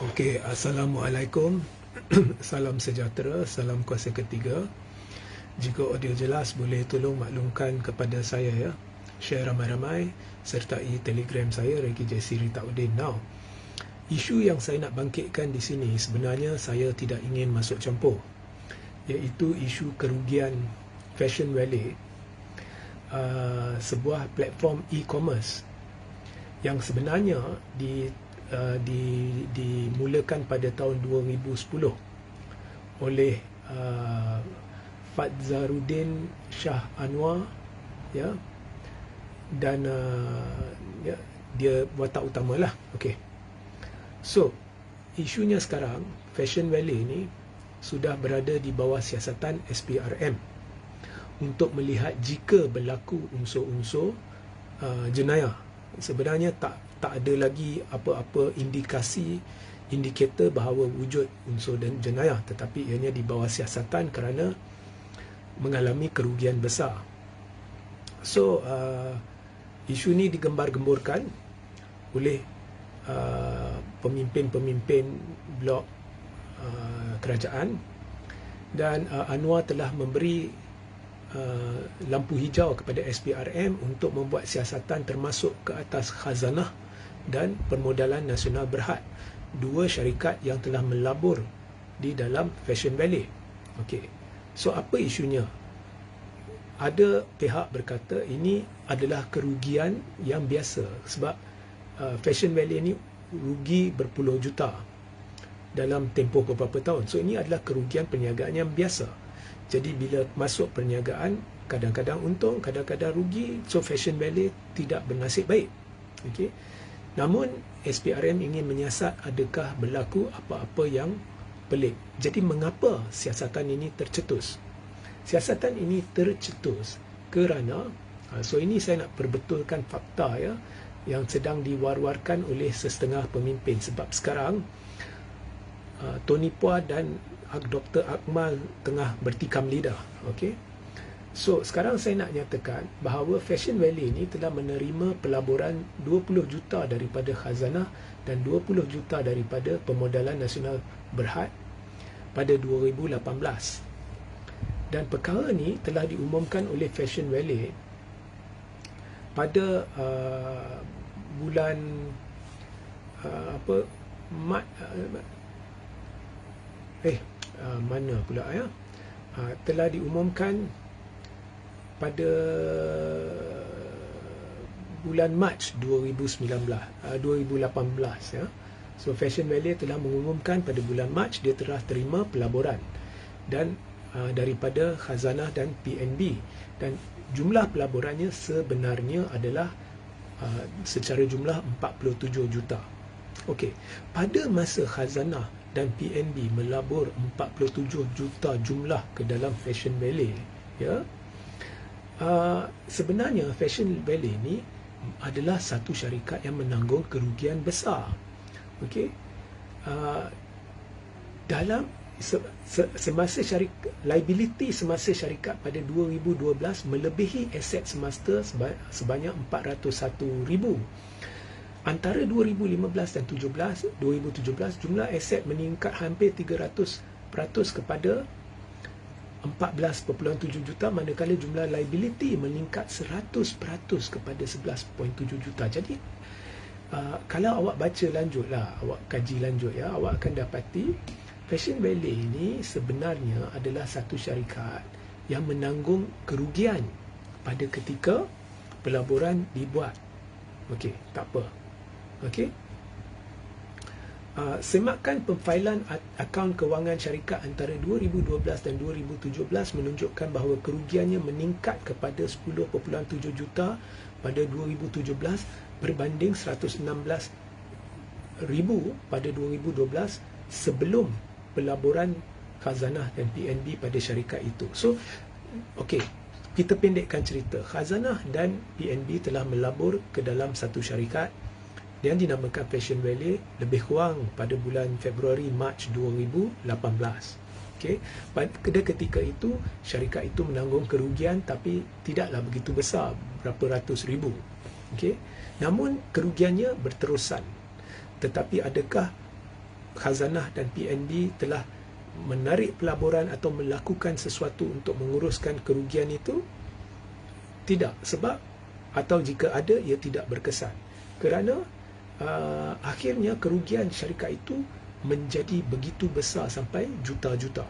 Okey, Assalamualaikum. Salam sejahtera, salam kuasa ketiga. Jika audio jelas, boleh tolong maklumkan kepada saya ya. Share ramai-ramai, sertai Telegram saya, Regi J. Ritaudin. Now, isu yang saya nak bangkitkan di sini sebenarnya saya tidak ingin masuk campur, iaitu isu kerugian Fashion Valley, sebuah platform e-commerce yang sebenarnya dimulakan pada tahun 2010 oleh Fadzarudin Shah Anwar ya, dan ya, dia watak utamalah. Okey. So, isunya sekarang Fashion Valley ni sudah berada di bawah siasatan SPRM untuk melihat jika berlaku unsur-unsur jenayah. Sebenarnya tak ada lagi apa-apa indikator bahawa wujud unsur dan jenayah, tetapi ianya di bawah siasatan kerana mengalami kerugian besar. So isu ni digembar-gemburkan oleh pemimpin-pemimpin blok kerajaan, dan Anwar telah memberi lampu hijau kepada SPRM untuk membuat siasatan termasuk ke atas Khazanah dan Permodalan Nasional Berhad, dua syarikat yang telah melabur di dalam Fashion Valley. Okey. So apa isunya? Ada pihak berkata ini adalah kerugian yang biasa sebab Fashion Valley ni rugi berpuluh juta dalam tempoh beberapa tahun. So ini adalah kerugian perniagaan yang biasa. Jadi bila masuk perniagaan, kadang-kadang untung, kadang-kadang rugi. So Fashion Valley tidak bernasib baik. Okay. Namun SPRM ingin menyiasat adakah berlaku apa-apa yang pelik. Jadi mengapa siasatan ini tercetus? Siasatan ini tercetus kerana, so ini saya nak perbetulkan fakta ya, yang sedang diwar-warkan oleh sesetengah pemimpin. Sebab sekarang Tony Phua dan Dr. Akmal tengah bertikam lidah. Okey. So, sekarang saya nak nyatakan bahawa Fashion Valley ini telah menerima pelaburan 20 juta daripada Khazanah dan 20 juta daripada Permodalan Nasional Berhad pada 2018. Dan perkara ni telah diumumkan oleh Fashion Valley pada bulan mana pula ya, telah diumumkan pada bulan Mac 2018 ya. So Fashion Valley telah mengumumkan pada bulan Mac dia telah terima pelaburan dan daripada Khazanah dan PNB, dan jumlah pelaburannya sebenarnya adalah secara jumlah 47 juta. Okey, pada masa Khazanah dan PNB melabur 47 juta jumlah ke dalam Fashion Valley ya, sebenarnya Fashion Valley ni adalah satu syarikat yang menanggung kerugian besar. Okey, dalam semasa liability semasa syarikat pada 2012 melebihi aset semasa sebanyak 401,000. Antara 2015 dan 2017 jumlah aset meningkat hampir 300% kepada 14.7 juta, manakala jumlah liability meningkat 100% kepada 11.7 juta. Jadi kalau awak baca lanjutlah, awak kaji lanjut ya, awak akan dapati Fashion Valley ini sebenarnya adalah satu syarikat yang menanggung kerugian pada ketika pelaburan dibuat. Okey, tak apa. Okey. Semakan pemfailan akaun kewangan syarikat antara 2012 dan 2017 menunjukkan bahawa kerugiannya meningkat kepada 10.7 juta pada 2017 berbanding 116,000 pada 2012 sebelum pelaburan Khazanah dan PNB pada syarikat itu. So, okey, kita pendekkan cerita. Khazanah dan PNB telah melabur ke dalam satu syarikat yang dinamakan Fashion Valley lebih kurang pada bulan Februari Mac 2018. Okey, pada ketika itu syarikat itu menanggung kerugian tapi tidaklah begitu besar, berapa ratus ribu. Okey, namun kerugiannya berterusan. Tetapi adakah Khazanah dan PNB telah menarik pelaburan atau melakukan sesuatu untuk menguruskan kerugian itu? Tidak, sebab atau jika ada, ia tidak berkesan. Kerana akhirnya kerugian syarikat itu menjadi begitu besar sampai juta-juta.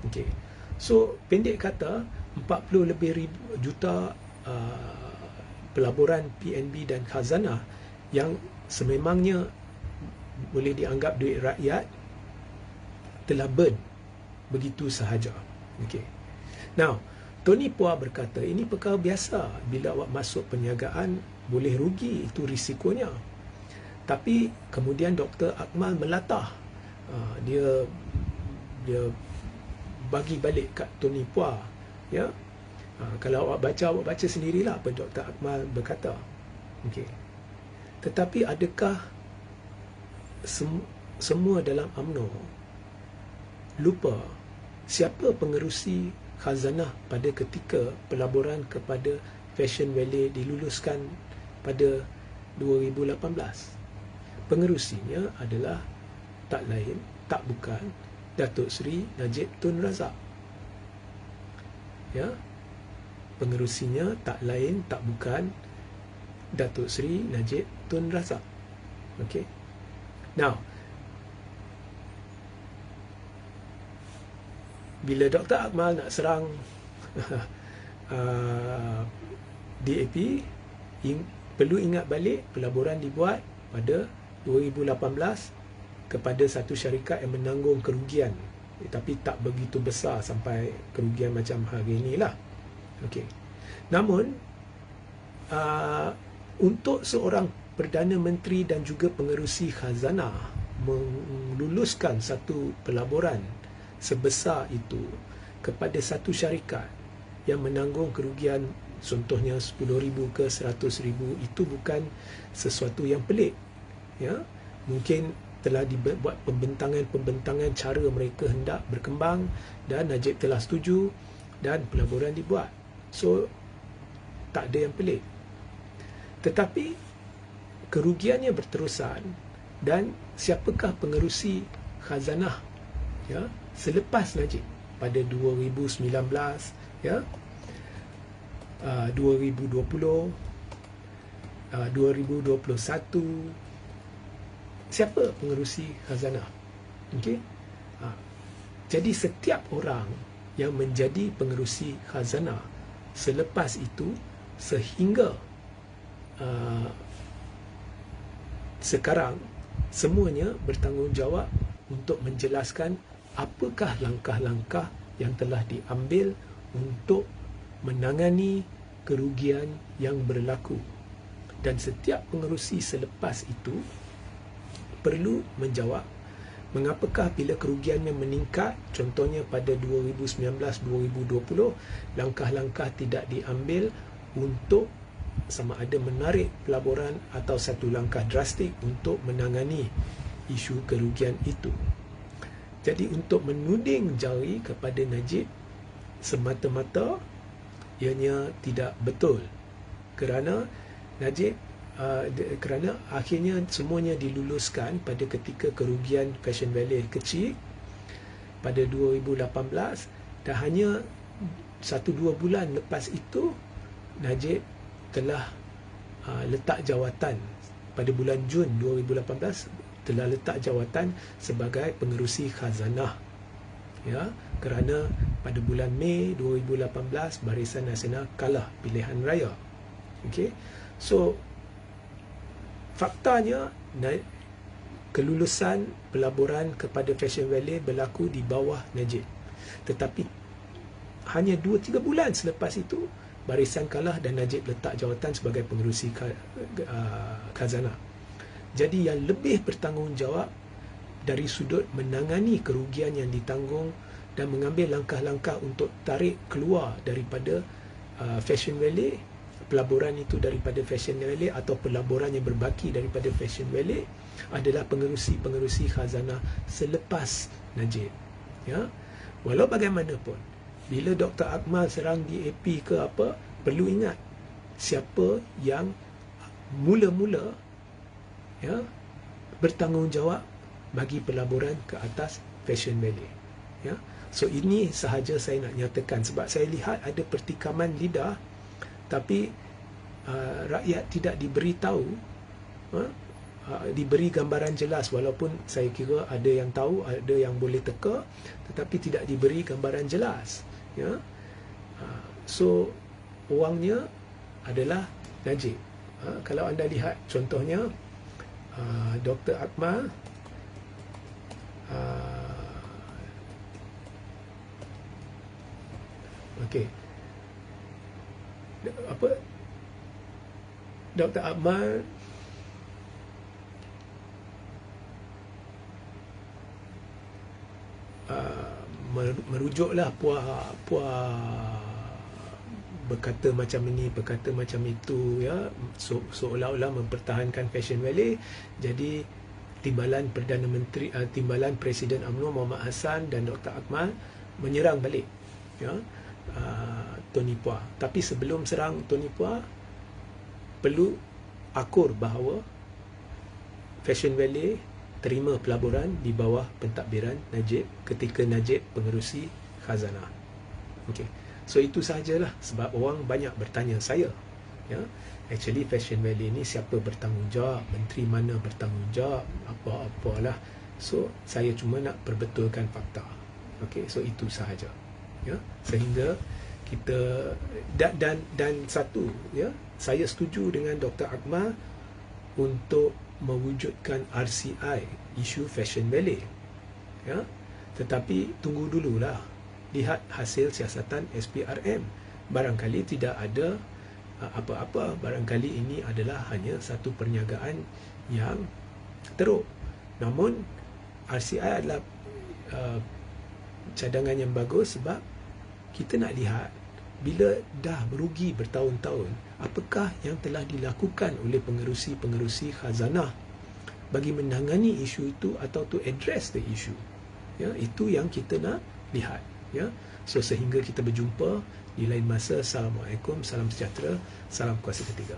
Okey. So, pendek kata, 40 lebih juta pelaburan PNB dan Khazanah yang sememangnya boleh dianggap duit rakyat telah burn begitu sahaja. Okey. Now, Tony Pua berkata ini perkara biasa, bila awak masuk perniagaan boleh rugi, itu risikonya. Tapi kemudian Dr. Akmal melatah, dia bagi balik kat Tony Pua, ya. Kalau awak baca sendirilah apa Dr. Akmal berkata. Okey. Tetapi adakah semua dalam UMNO lupa siapa pengerusi Khazanah pada ketika pelaburan kepada Fashion Valley diluluskan pada 2018? Pengerusinya adalah tak lain, tak bukan Datuk Seri Najib Tun Razak. Ya. Pengerusinya tak lain, tak bukan Datuk Seri Najib Tun Razak. Okey. Now, bila Dr. Akmal nak serang DAP, perlu ingat balik pelaburan dibuat pada 2018 kepada satu syarikat yang menanggung kerugian, tapi tak begitu besar sampai kerugian macam hari inilah. Okey. Namun untuk seorang Perdana Menteri dan juga pengerusi Khazanah meluluskan satu pelaburan sebesar itu kepada satu syarikat yang menanggung kerugian contohnya 10,000 ke 100,000, itu bukan sesuatu yang pelik, ya. Mungkin telah dibuat pembentangan cara mereka hendak berkembang dan Najib telah setuju dan pelaburan dibuat. So tak ada yang pelik. Tetapi kerugiannya berterusan, dan siapakah pengerusi Khazanah, ya, selepas Najib pada 2019, ya, 2020, 2021, siapa pengerusi Khazanah? Okey. Jadi setiap orang yang menjadi pengerusi Khazanah selepas itu sehingga sekarang semuanya bertanggungjawab untuk menjelaskan apakah langkah-langkah yang telah diambil untuk menangani kerugian yang berlaku. Dan setiap pengerusi selepas itu perlu menjawab mengapakah bila kerugiannya meningkat, contohnya pada 2019-2020, langkah-langkah tidak diambil untuk sama ada menarik pelaburan atau satu langkah drastik untuk menangani isu kerugian itu. Jadi untuk menuding jari kepada Najib semata-mata ianya tidak betul, kerana Najib kerana akhirnya semuanya diluluskan pada ketika kerugian Fashion Valley kecil pada 2018, dan hanya 1-2 bulan lepas itu Najib telah letak jawatan pada bulan Jun 2018, telah letak jawatan sebagai pengerusi Khazanah, ya, kerana pada bulan Mei 2018 Barisan Nasional kalah pilihan raya. Okey. So faktanya kelulusan pelaburan kepada Fashion Valley berlaku di bawah Najib, tetapi hanya 2-3 bulan selepas itu Barisan kalah dan Najib letak jawatan sebagai pengerusi Khazanah. Jadi yang lebih bertanggungjawab dari sudut menangani kerugian yang ditanggung dan mengambil langkah-langkah untuk tarik keluar daripada Fashion Valley, pelaburan itu daripada Fashion Valley atau pelaburan yang berbaki daripada Fashion Valley, adalah pengerusi-pengerusi Khazanah selepas Najib, ya. Walau bagaimanapun, bila Dr. Akmal serang DAP ke apa, perlu ingat siapa yang mula-mula, ya, bertanggungjawab bagi pelaburan ke atas Fashion Valley. Ya. So ini sahaja saya nak nyatakan, sebab saya lihat ada pertikaman lidah tapi rakyat tidak diberitahu, diberi gambaran jelas, walaupun saya kira ada yang tahu, ada yang boleh teka, tetapi tidak diberi gambaran jelas. Ya. So orangnya adalah Najib. Kalau anda lihat contohnya Dr. Akmal, okey, apa, Dr. Akmal merujuklah puah berkata macam ini, berkata macam itu, ya, seolah-olah mempertahankan Fashion Valley. Jadi timbalan Perdana Menteri, timbalan Presiden UMNO Muhammad Hassan dan Dr. Akmal menyerang balik, ya, Tony Puah. Tapi sebelum serang Tony Puah, perlu akur bahawa Fashion Valley terima pelaburan di bawah pentadbiran Najib ketika Najib pengerusi khazanah. Okey. So itu sahajalah, sebab orang banyak bertanya saya, ya, actually Fashion Valley ni siapa bertanggungjawab, menteri mana bertanggungjawab, apa-apalah. So saya cuma nak perbetulkan fakta. Okey, so itu sahaja, ya, sehingga kita dan satu, ya, saya setuju dengan Dr. Akmal untuk mewujudkan RCI isu Fashion Valley, ya, tetapi tunggu dululah, lihat hasil siasatan SPRM. Barangkali tidak ada apa-apa, barangkali ini adalah hanya satu perniagaan yang teruk. Namun RCI adalah cadangan yang bagus, sebab kita nak lihat bila dah merugi bertahun-tahun, apakah yang telah dilakukan oleh pengerusi-pengerusi khazanah bagi menangani isu itu atau to address the issue. Ya, itu yang kita nak lihat. Ya, so sehingga kita berjumpa di lain masa. Assalamualaikum, salam sejahtera, salam kuasa ketiga.